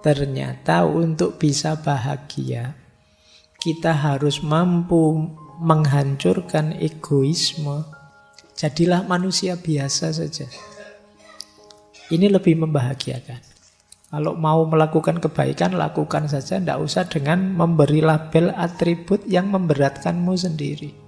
Ternyata untuk bisa bahagia, kita harus mampu menghancurkan egoisme. Jadilah manusia biasa saja. Ini lebih membahagiakan. Kalau mau melakukan kebaikan, lakukan saja. Tidak usah dengan memberi label atribut yang memberatkanmu sendiri.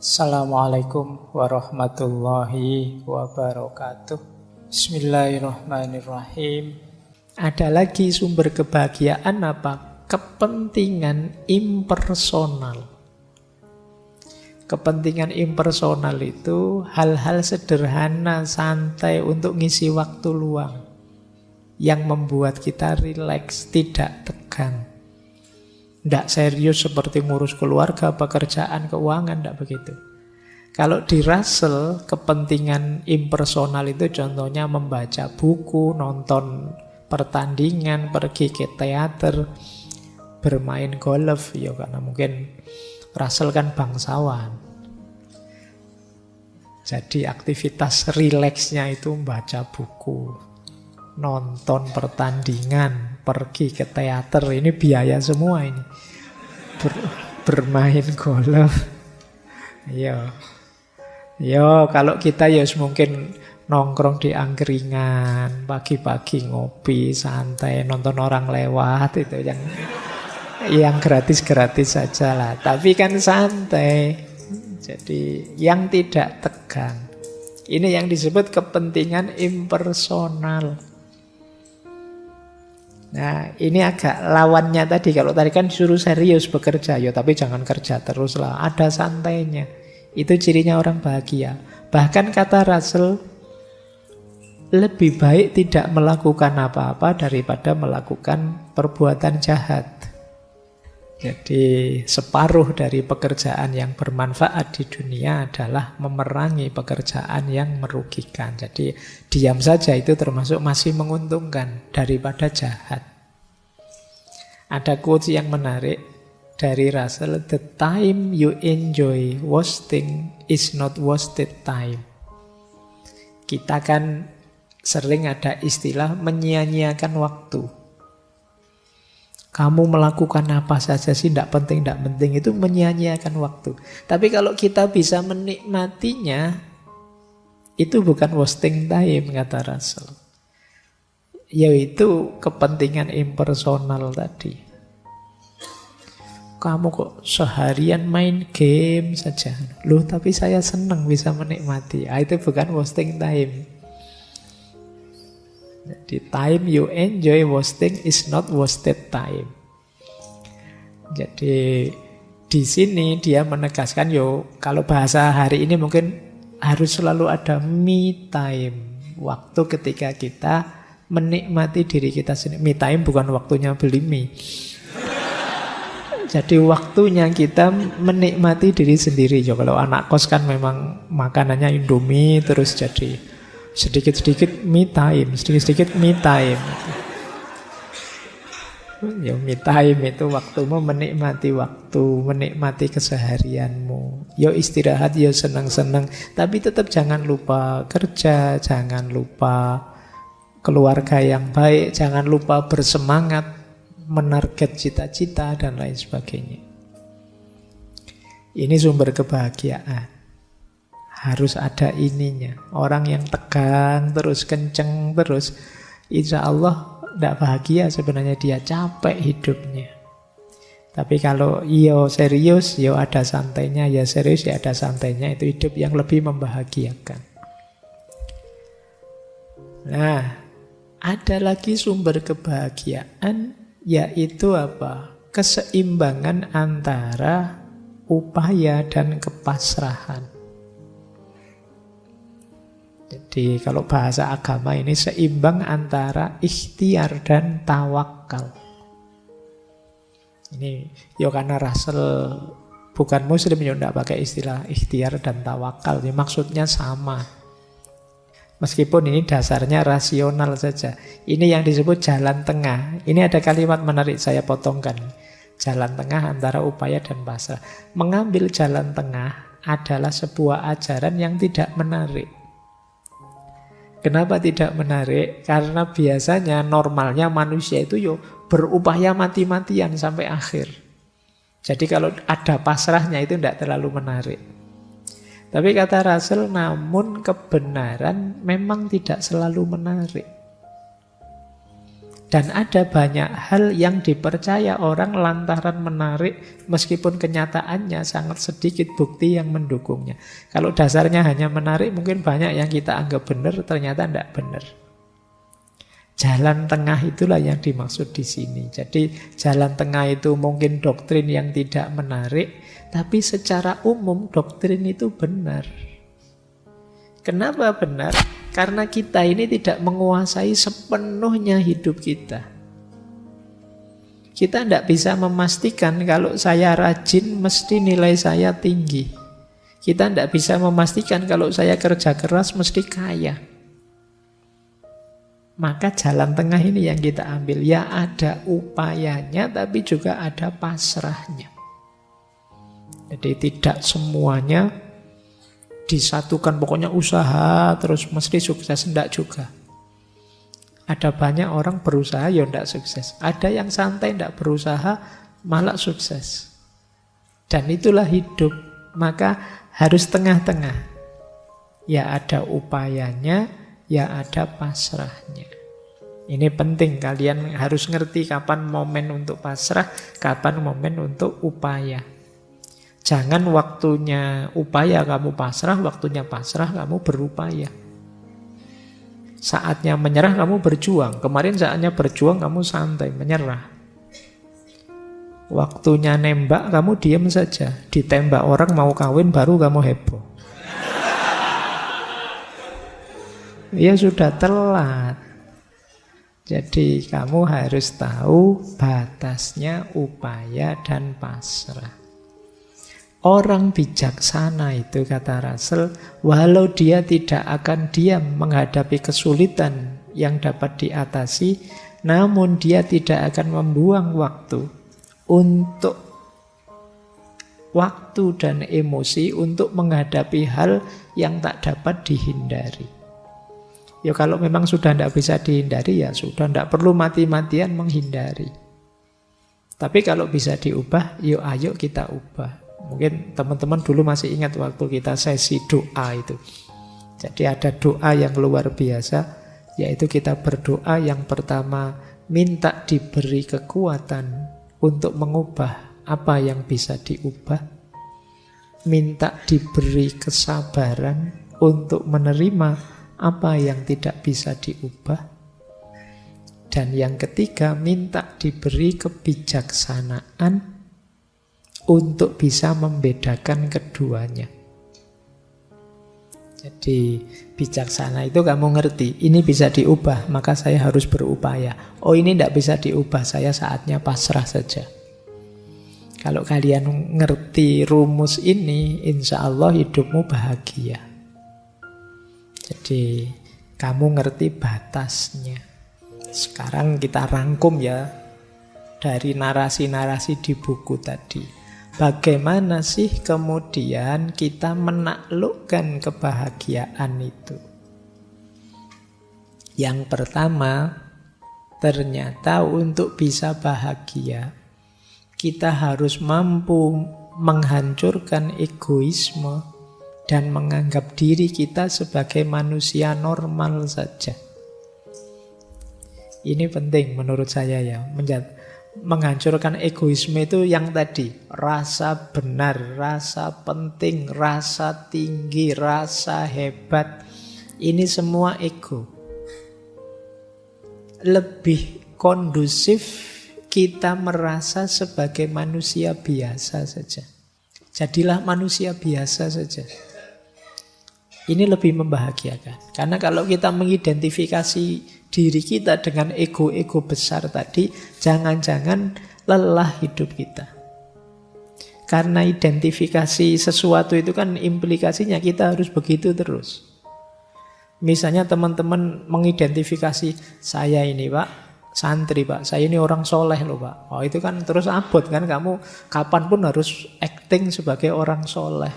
Assalamualaikum warahmatullahi wabarakatuh. Bismillahirrahmanirrahim. Ada lagi sumber kebahagiaan apa? Kepentingan impersonal. Kepentingan impersonal itu hal-hal sederhana, santai untuk ngisi waktu luang, yang membuat kita rileks, tidak tegang. Tidak serius seperti ngurus keluarga, pekerjaan, keuangan, tidak begitu. Kalau di Russell, kepentingan impersonal itu contohnya membaca buku, nonton pertandingan, pergi ke teater, bermain golf, ya karena mungkin Russell kan bangsawan. Jadi aktivitas rileksnya itu membaca buku, nonton pertandingan, pergi ke teater, ini biaya semua ini. Bermain golf. Yo, kalau kita ya mungkin nongkrong di angkringan, pagi-pagi ngopi, santai, nonton orang lewat, itu yang gratis-gratis saja lah. Tapi kan santai. Jadi yang tidak tegang. Ini yang disebut kepentingan impersonal. Nah, ini agak lawannya tadi. Kalau tadi kan disuruh serius bekerja, ya tapi jangan kerja terus lah. Ada santainya. Itu cirinya orang bahagia. Bahkan kata Russell, lebih baik tidak melakukan apa-apa daripada melakukan perbuatan jahat. Jadi separuh dari pekerjaan yang bermanfaat di dunia adalah memerangi pekerjaan yang merugikan. Jadi diam saja itu termasuk masih menguntungkan daripada jahat. Ada quotes yang menarik dari Russell, "The time you enjoy wasting is not wasted time." Kita kan sering ada istilah menyia-nyiakan waktu. Kamu melakukan apa saja sih, tidak penting, itu menyia-nyiakan waktu. Tapi kalau kita bisa menikmatinya, itu bukan wasting time, kata Russell. Yaitu kepentingan impersonal tadi. Kamu kok seharian main game saja. Loh, tapi saya senang bisa menikmati. Itu bukan wasting time. Jadi time you enjoy wasting is not wasted time. Jadi di sini dia menegaskan, kalau bahasa hari ini mungkin harus selalu ada me time. Waktu ketika kita menikmati diri kita sendiri. Me time bukan waktunya beli mie. Jadi waktunya kita menikmati diri sendiri. Kalau anak kos kan memang makanannya Indomie terus jadi sedikit-sedikit me time, sedikit-sedikit me time. Ya, me time itu waktumu menikmati waktu, menikmati keseharianmu. Ya istirahat, ya senang-senang, tapi tetap jangan lupa kerja, jangan lupa keluarga yang baik, jangan lupa bersemangat menarget cita-cita dan lain sebagainya. Ini sumber kebahagiaan. Harus ada ininya. Orang yang tegang terus, kenceng terus, insya Allah tidak bahagia sebenarnya, dia capek hidupnya. Tapi kalau serius, ada santainya, serius, ada santainya, itu hidup yang lebih membahagiakan. Nah, ada lagi sumber kebahagiaan, yaitu apa? Keseimbangan antara upaya dan kepasrahan. Jadi kalau bahasa agama ini seimbang antara ikhtiar dan tawakal. Ini karena Russell bukan muslim, tidak pakai istilah ikhtiar dan tawakal. Ini maksudnya sama. Meskipun ini dasarnya rasional saja. Ini yang disebut jalan tengah. Ini ada kalimat menarik saya potongkan. Jalan tengah antara upaya dan pasrah. Mengambil jalan tengah adalah sebuah ajaran yang tidak menarik. Kenapa tidak menarik? Karena biasanya normalnya manusia itu berupaya mati-matian sampai akhir. Jadi kalau ada pasrahnya itu tidak terlalu menarik. Tapi kata Russell, namun kebenaran memang tidak selalu menarik. Dan ada banyak hal yang dipercaya orang lantaran menarik, meskipun kenyataannya sangat sedikit bukti yang mendukungnya. Kalau dasarnya hanya menarik, mungkin banyak yang kita anggap benar, ternyata tidak benar. Jalan tengah itulah yang dimaksud di sini. Jadi jalan tengah itu mungkin doktrin yang tidak menarik, tapi secara umum doktrin itu benar. Kenapa benar? Karena kita ini tidak menguasai sepenuhnya hidup kita. Kita tidak bisa memastikan kalau saya rajin mesti nilai saya tinggi. Kita tidak bisa memastikan kalau saya kerja keras mesti kaya. Maka jalan tengah ini yang kita ambil. Ya ada upayanya tapi juga ada pasrahnya. Jadi tidak semuanya disatukan, pokoknya usaha terus mesti sukses, enggak juga. Ada banyak orang berusaha ya enggak sukses. Ada yang santai enggak berusaha malah sukses. Dan itulah hidup. Maka harus tengah-tengah. Ya ada upayanya, ya ada pasrahnya. Ini penting, kalian harus ngerti kapan momen untuk pasrah, kapan momen untuk upaya. Jangan waktunya upaya kamu pasrah, waktunya pasrah kamu berupaya. Saatnya menyerah kamu berjuang. Kemarin saatnya berjuang kamu santai, menyerah. Waktunya nembak kamu diam saja. Ditembak orang mau kawin baru kamu heboh. Ya sudah telat. Jadi kamu harus tahu batasnya upaya dan pasrah. Orang bijaksana itu, kata Russell, walau dia tidak akan diam menghadapi kesulitan yang dapat diatasi, namun dia tidak akan membuang waktu dan emosi untuk menghadapi hal yang tak dapat dihindari. Ya kalau memang sudah tidak bisa dihindari, ya sudah tidak perlu mati-matian menghindari. Tapi kalau bisa diubah, yuk ayo kita ubah. Mungkin teman-teman dulu masih ingat waktu kita sesi doa itu. Jadi ada doa yang luar biasa, yaitu kita berdoa yang pertama minta diberi kekuatan untuk mengubah apa yang bisa diubah, minta diberi kesabaran untuk menerima apa yang tidak bisa diubah, dan yang ketiga minta diberi kebijaksanaan untuk bisa membedakan keduanya. Jadi bijaksana itu kamu ngerti, ini bisa diubah, maka saya harus berupaya. Oh ini tidak bisa diubah, saya saatnya pasrah saja. Kalau kalian ngerti rumus ini, insya Allah hidupmu bahagia. Jadi kamu ngerti batasnya. Sekarang kita rangkum ya dari narasi-narasi di buku tadi. Bagaimana sih kemudian kita menaklukkan kebahagiaan itu? Yang pertama, ternyata untuk bisa bahagia, kita harus mampu menghancurkan egoisme dan menganggap diri kita sebagai manusia normal saja. Ini penting menurut saya ya, menghancurkan egoisme itu yang tadi, rasa benar, rasa penting, rasa tinggi, rasa hebat. Ini semua ego. Lebih kondusif kita merasa sebagai manusia biasa saja. Jadilah manusia biasa saja. Ini lebih membahagiakan. Karena kalau kita mengidentifikasi diri kita dengan ego-ego besar tadi, jangan-jangan lelah hidup kita. Karena identifikasi sesuatu itu kan implikasinya kita harus begitu terus. Misalnya teman-teman mengidentifikasi, saya ini Pak, santri Pak, saya ini orang soleh loh Pak. Oh itu kan terus abot kan, kamu kapanpun harus acting sebagai orang soleh.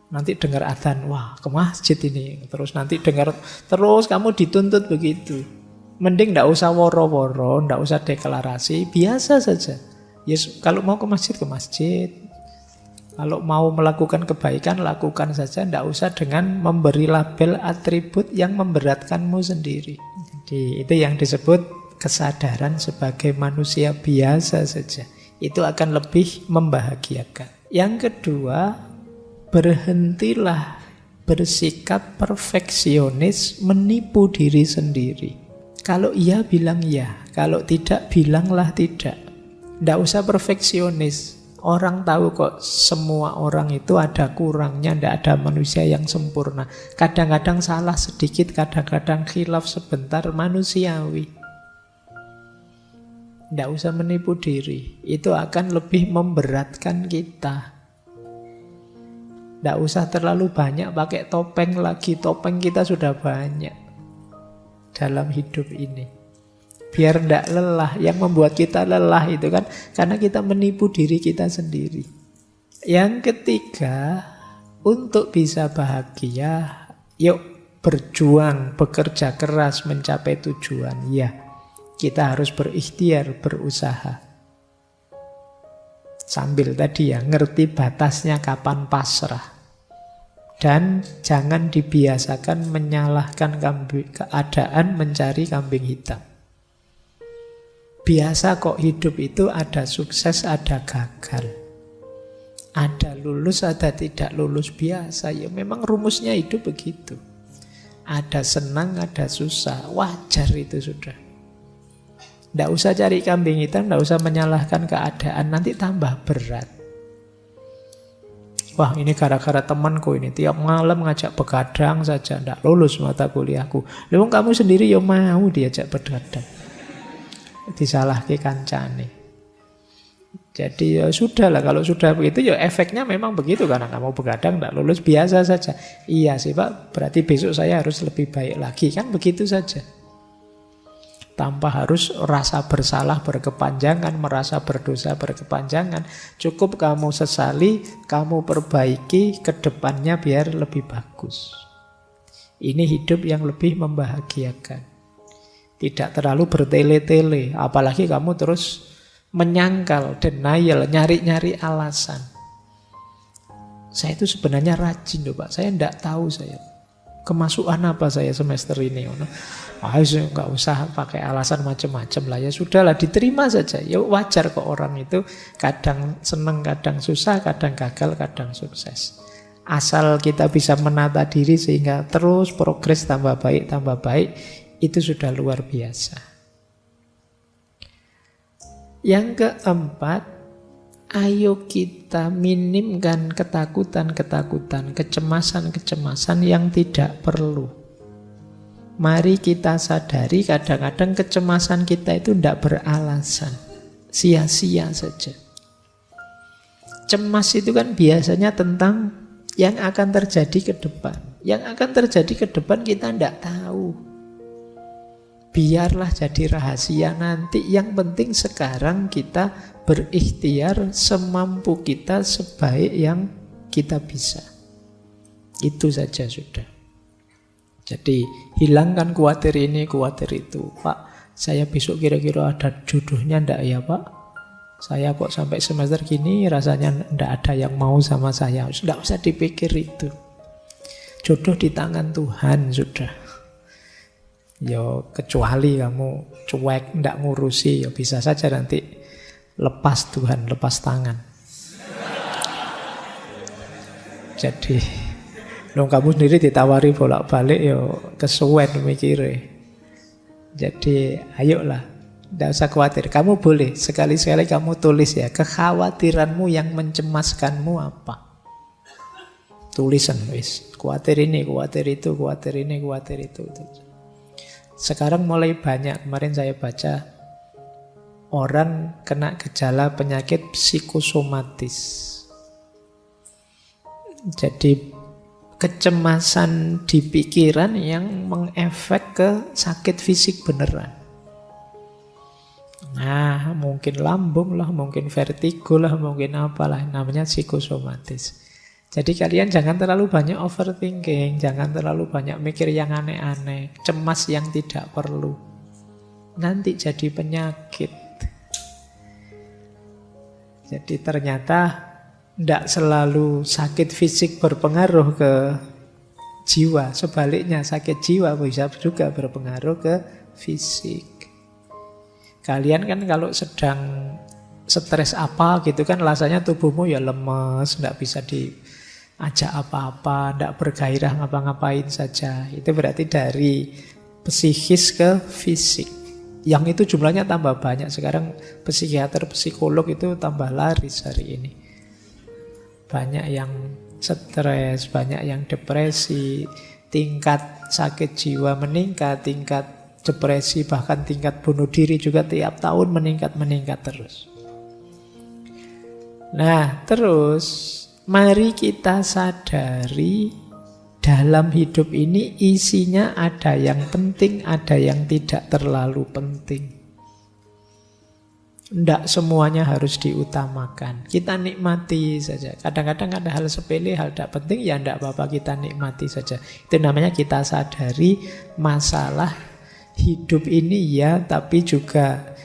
Nanti dengar adzan, wah ke masjid ini. Terus nanti dengar, terus kamu dituntut begitu. Mending ndak usah woro-woro, ndak usah deklarasi, biasa saja. Yes, kalau mau ke masjid, ke masjid. Kalau mau melakukan kebaikan, lakukan saja. Tidak usah dengan memberi label atribut yang memberatkanmu sendiri. Jadi itu yang disebut kesadaran sebagai manusia biasa saja. Itu akan lebih membahagiakan. Yang kedua, berhentilah bersikap perfeksionis, menipu diri sendiri. Kalau iya, bilang iya. Kalau tidak, bilanglah tidak. Tidak usah perfeksionis. Orang tahu kok semua orang itu ada kurangnya, tidak ada manusia yang sempurna. Kadang-kadang salah sedikit, kadang-kadang khilaf sebentar, manusiawi. Tidak usah menipu diri, itu akan lebih memberatkan kita. Tidak usah terlalu banyak pakai topeng lagi, topeng kita sudah banyak dalam hidup ini. Biar tidak lelah. Yang membuat kita lelah itu kan karena kita menipu diri kita sendiri. Yang ketiga, untuk bisa bahagia, yuk berjuang, bekerja keras mencapai tujuan. Ya, kita harus berikhtiar, berusaha. Sambil tadi ya, ngerti batasnya kapan pasrah. Dan jangan dibiasakan menyalahkan keadaan, mencari kambing hitam. Biasa kok hidup itu ada sukses, ada gagal. Ada lulus, ada tidak lulus, biasa. Ya memang rumusnya hidup begitu. Ada senang, ada susah. Wajar itu sudah. Tidak usah cari kambing hitam, tidak usah menyalahkan keadaan. Nanti tambah berat. Wah ini gara-gara temanku ini. Tiap malam ngajak begadang saja. Tidak lulus mata kuliahku. Lalu kamu sendiri ya mau diajak begadang. Disalahke kancane. Jadi ya sudahlah, kalau sudah begitu ya efeknya memang begitu, karena kamu begadang tidak lulus, biasa saja. Iya sih Pak, berarti besok saya harus lebih baik lagi, kan begitu saja. Tanpa harus rasa bersalah berkepanjangan, merasa berdosa berkepanjangan. Cukup kamu sesali, kamu perbaiki ke depannya biar lebih bagus. Ini hidup yang lebih membahagiakan. Tidak terlalu bertele-tele, apalagi kamu terus menyangkal, denial, nyari-nyari alasan. Saya itu sebenarnya rajin loh Pak, saya tidak tahu saya kemasukan apa saya semester ini. Nggak usah pakai alasan macam-macam lah, ya sudahlah, diterima saja. Ya wajar kok orang itu kadang senang, kadang susah, kadang gagal, kadang sukses. Asal kita bisa menata diri sehingga terus progres tambah baik, itu sudah luar biasa. Yang keempat, ayo kita minimkan ketakutan-ketakutan, kecemasan-kecemasan yang tidak perlu. Mari kita sadari kadang-kadang kecemasan kita itu tidak beralasan, sia-sia saja. Cemas itu kan biasanya tentang yang akan terjadi ke depan. Yang akan terjadi ke depan kita tidak tahu. Biarlah jadi rahasia nanti. Yang penting sekarang kita berikhtiar semampu kita, sebaik yang kita bisa. Itu saja sudah. Jadi hilangkan khawatir ini, khawatir itu. Pak, saya besok kira-kira ada jodohnya enggak ya Pak? Saya kok sampai semester gini rasanya enggak ada yang mau sama saya. Enggak usah dipikir itu. Jodoh di tangan Tuhan sudah. Yo kecuali kamu cuek, ndak ngurusi, ya bisa saja nanti lepas Tuhan, lepas tangan. Jadi, kamu sendiri ditawari bolak-balik, yo kesuwen mikire. Jadi, ayolah, ndak usah khawatir. Kamu boleh sekali-sekali kamu tulis ya, kekhawatiranmu yang mencemaskanmu apa? Tulisan wis, khawatir ini, khawatir itu, khawatir ini, khawatir itu. Sekarang mulai banyak, kemarin saya baca, orang kena gejala penyakit psikosomatis. Jadi kecemasan di pikiran yang mengefek ke sakit fisik beneran. Nah, mungkin lambung lah, mungkin vertigo lah, mungkin apalah, namanya psikosomatis. Jadi kalian jangan terlalu banyak overthinking, jangan terlalu banyak mikir yang aneh-aneh, cemas yang tidak perlu. Nanti jadi penyakit. Jadi ternyata tidak selalu sakit fisik berpengaruh ke jiwa. Sebaliknya sakit jiwa bisa juga berpengaruh ke fisik. Kalian kan kalau sedang stres apa gitu kan rasanya tubuhmu ya lemes, tidak bisa diajak apa-apa, tidak bergairah ngapa-ngapain saja. Itu berarti dari psikis ke fisik. Yang itu jumlahnya tambah banyak. Sekarang psikiater, psikolog itu tambah laris hari ini. Banyak yang stres, banyak yang depresi, tingkat sakit jiwa meningkat, tingkat depresi bahkan tingkat bunuh diri juga tiap tahun meningkat terus. Nah, terus mari kita sadari dalam hidup ini isinya ada yang penting, ada yang tidak terlalu penting. Tidak semuanya harus diutamakan. Kita nikmati saja. Kadang-kadang ada hal sepele, hal tidak penting, ya tidak apa-apa, kita nikmati saja. Itu namanya kita sadari masalah hidup ini ya, tapi juga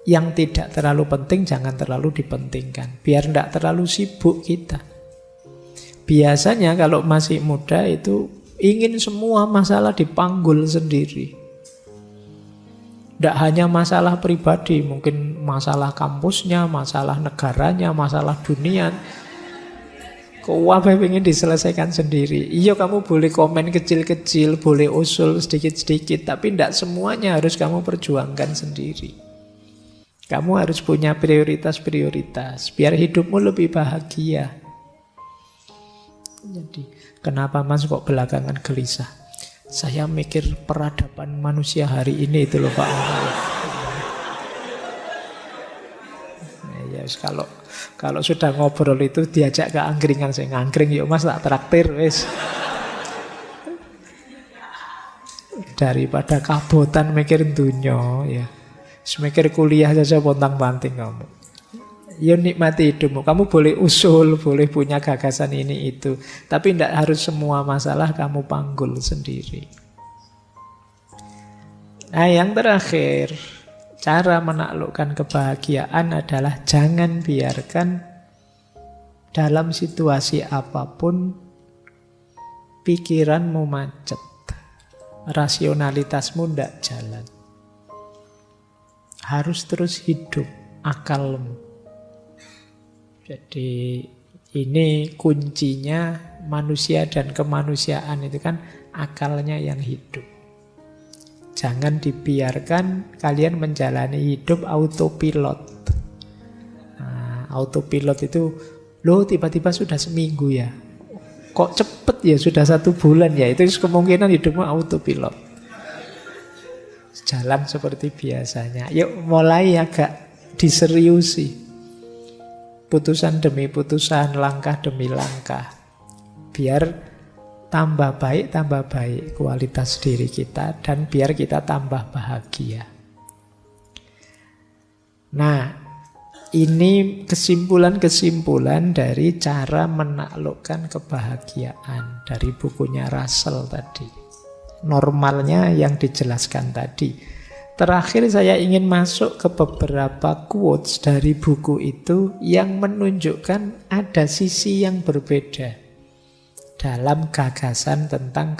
yang tidak terlalu penting jangan terlalu dipentingkan. Biar tidak terlalu sibuk kita. Biasanya kalau masih muda itu ingin semua masalah dipanggul sendiri. Tidak hanya masalah pribadi, mungkin masalah kampusnya, masalah negaranya, masalah dunia. Kok ingin diselesaikan sendiri. Iya, kamu boleh komen kecil-kecil, boleh usul sedikit-sedikit, tapi tidak semuanya harus kamu perjuangkan sendiri. Kamu harus punya prioritas-prioritas, biar hidupmu lebih bahagia. Jadi, kenapa Mas kok belakangan gelisah? Saya mikir peradaban manusia hari ini itu loh Pak. Ya, kalau sudah ngobrol itu diajak ke angkringan, saya ngangkring yuk Mas, tak traktir wis. Daripada kabotan mikir dunia ya. Mikir kuliah saja pontang-panting kamu. Ya nikmati hidupmu. Kamu boleh usul, boleh punya gagasan ini itu. Tapi tidak harus semua masalah kamu panggul sendiri. Nah, yang terakhir, cara menaklukkan kebahagiaan adalah jangan biarkan dalam situasi apapun pikiranmu macet. Rasionalitasmu tidak jalan. Harus terus hidup akalmu. Jadi ini kuncinya manusia dan kemanusiaan itu kan akalnya yang hidup. Jangan dibiarkan kalian menjalani hidup autopilot. Nah, autopilot itu, loh tiba-tiba sudah seminggu ya. Kok cepet ya, sudah 1 bulan ya. Itu kemungkinan hidupmu autopilot. Jalan seperti biasanya. Yuk mulai agak diseriusi. Putusan demi putusan, langkah demi langkah. Biar tambah baik kualitas diri kita, dan biar kita tambah bahagia. Nah, ini kesimpulan-kesimpulan dari cara menaklukkan kebahagiaan dari bukunya Russell tadi. Normalnya yang dijelaskan tadi. Terakhir saya ingin masuk ke beberapa quotes dari buku itu yang menunjukkan ada sisi yang berbeda dalam gagasan tentang